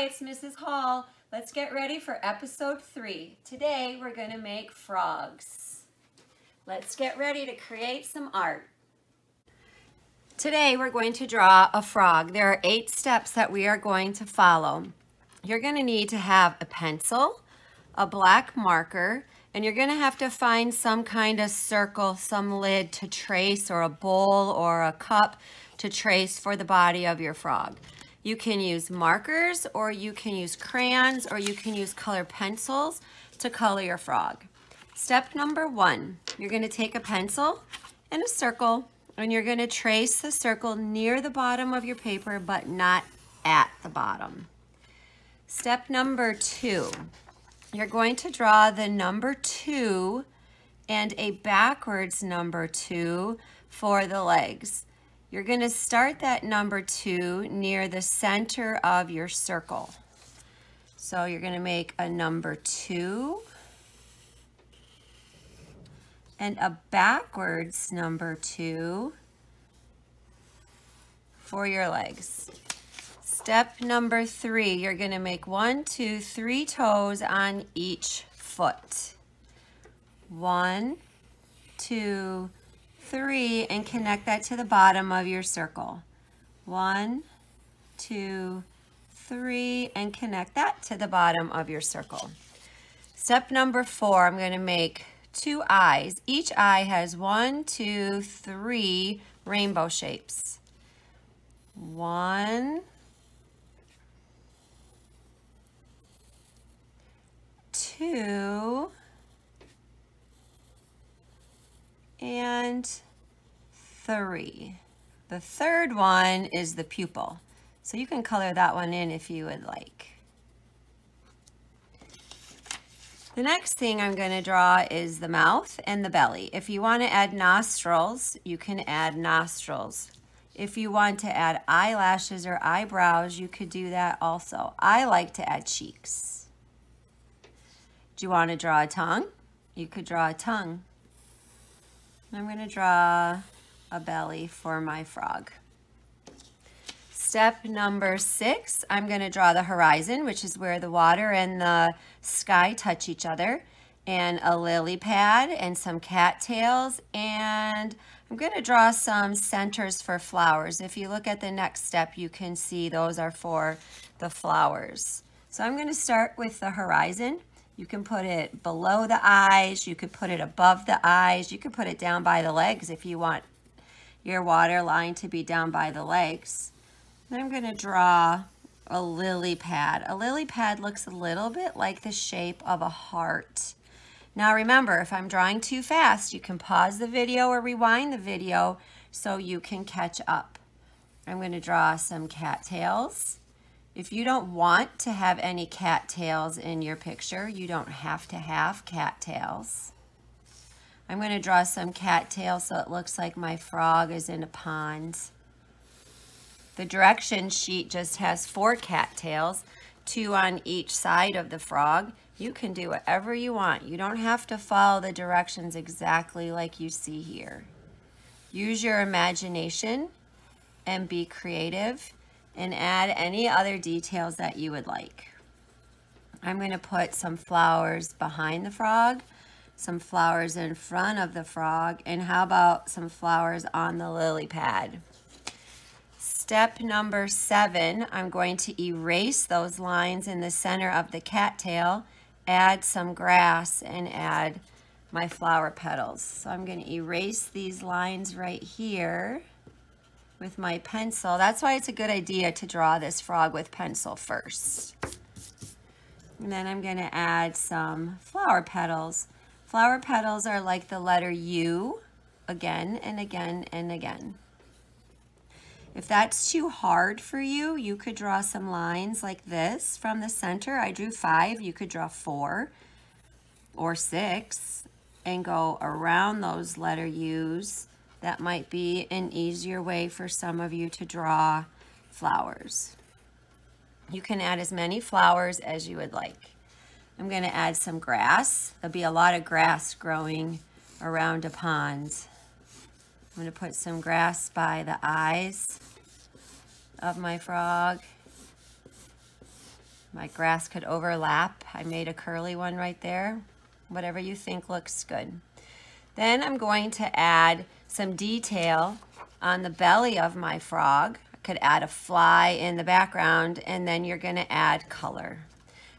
it's Mrs. Hall. Let's get ready for episode 3. Today we're going to make frogs. Let's get ready to create some art. Today we're going to draw a frog. There are 8 steps that we are going to follow. You're going to need to have a pencil, a black marker, and you're going to have to find some kind of circle, some lid to trace, or a bowl or a cup to trace for the body of your frog. You can use markers, or you can use crayons, or you can use colored pencils to color your frog. Step number 1, you're going to take a pencil and a circle, and you're going to trace the circle near the bottom of your paper, but not at the bottom. Step number 2, you're going to draw the number 2 and a backwards number 2 for the legs. You're going to start that number 2 near the center of your circle. So you're going to make a number 2 and a backwards number 2 for your legs. Step number 3, you're going to make 1, 2, 3 toes on each foot. 1, 2, 3, and connect that to the bottom of your circle. 1, 2, 3, and connect that to the bottom of your circle. Step number 4, I'm going to make 2 eyes. Each eye has 1, 2, 3 rainbow shapes. 1, 2, and 3. The third one is the pupil. So you can color that one in if you would like. The next thing I'm going to draw is the mouth and the belly. If you want to add nostrils, you can add nostrils. If you want to add eyelashes or eyebrows, you could do that also. I like to add cheeks. Do you want to draw a tongue? You could draw a tongue. I'm going to draw a belly for my frog. Step number 6, I'm going to draw the horizon, which is where the water and the sky touch each other, and a lily pad and some cattails, and I'm going to draw some centers for flowers. If you look at the next step, you can see those are for the flowers. So I'm going to start with the horizon. You can put it below the eyes, you could put it above the eyes, you could put it down by the legs if you want your water line to be down by the legs. Then I'm going to draw a lily pad. A lily pad looks a little bit like the shape of a heart. Now remember, if I'm drawing too fast, you can pause the video or rewind the video so you can catch up. I'm going to draw some cattails. If you don't want to have any cattails in your picture, you don't have to have cattails. I'm going to draw some cattails so it looks like my frog is in a pond. The direction sheet just has 4 cattails, 2 on each side of the frog. You can do whatever you want. You don't have to follow the directions exactly like you see here. Use your imagination and be creative, and add any other details that you would like. I'm going to put some flowers behind the frog, some flowers in front of the frog, and how about some flowers on the lily pad? Step number 7, I'm going to erase those lines in the center of the cattail, add some grass, and add my flower petals. So I'm going to erase these lines right here with my pencil. That's why it's a good idea to draw this frog with pencil first. And then I'm going to add some flower petals. Flower petals are like the letter U, again and again and again. If that's too hard for you, you could draw some lines like this from the center. I drew 5, you could draw 4 or 6 and go around those letter U's. That might be an easier way for some of you to draw flowers. You can add as many flowers as you would like. I'm going to add some grass. There'll be a lot of grass growing around a pond. I'm going to put some grass by the eyes of my frog. My grass could overlap. I made a curly one right there. Whatever you think looks good. Then I'm going to add some detail on the belly of my frog. I could add a fly in the background, and then you're going to add color.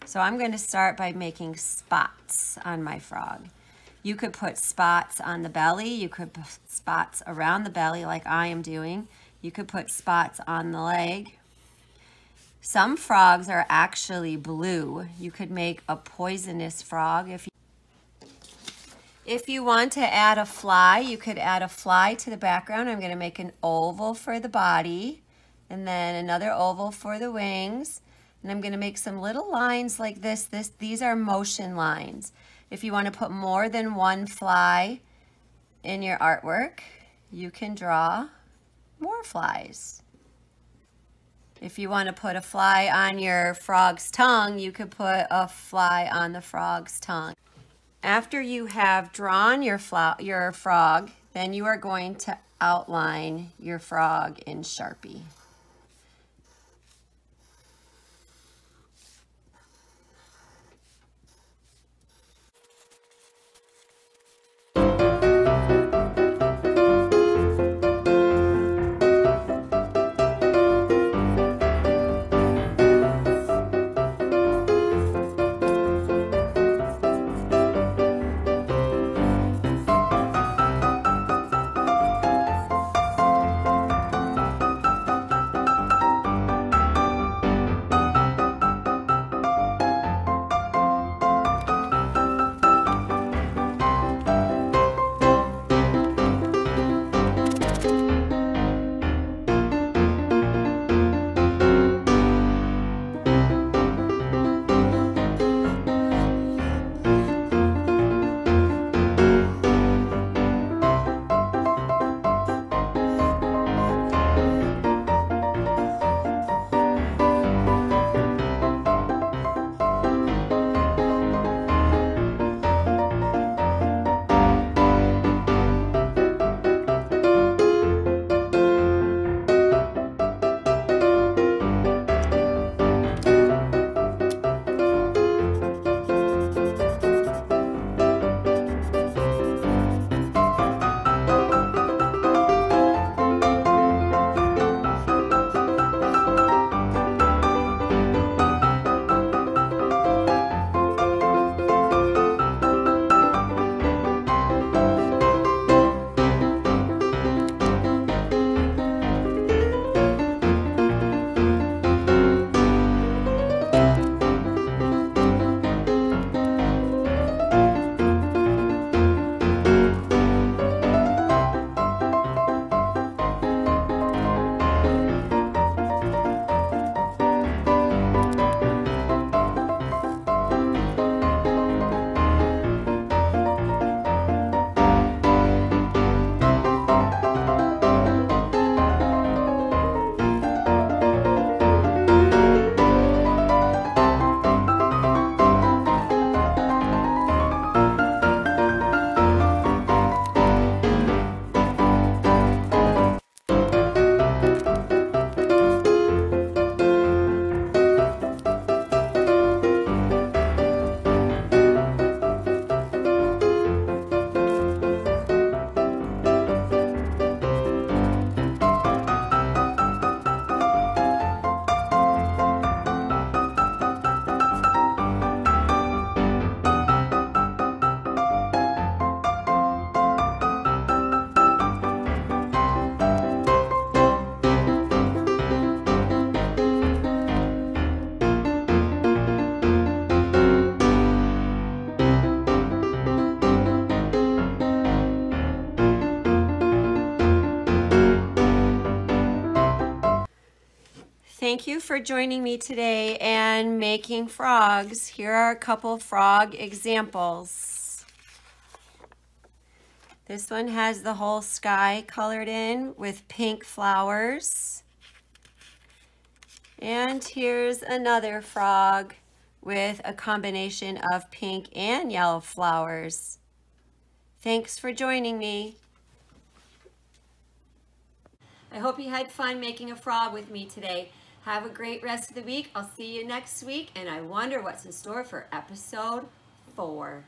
So I'm going to start by making spots on my frog. You could put spots on the belly. You could put spots around the belly like I am doing. You could put spots on the leg. Some frogs are actually blue. You could make a poisonous frog. If you want to add a fly, you could add a fly to the background. I'm going to make an oval for the body and then another oval for the wings. And I'm going to make some little lines like this. These are motion lines. If you want to put more than one fly in your artwork, you can draw more flies. If you want to put a fly on your frog's tongue, you could put a fly on the frog's tongue. After you have drawn your frog, then you are going to outline your frog in Sharpie. Thank you for joining me today and making frogs. Here are a couple frog examples. This one has the whole sky colored in with pink flowers. And here's another frog with a combination of pink and yellow flowers. Thanks for joining me. I hope you had fun making a frog with me today. Have a great rest of the week. I'll see you next week, and I wonder what's in store for episode 4.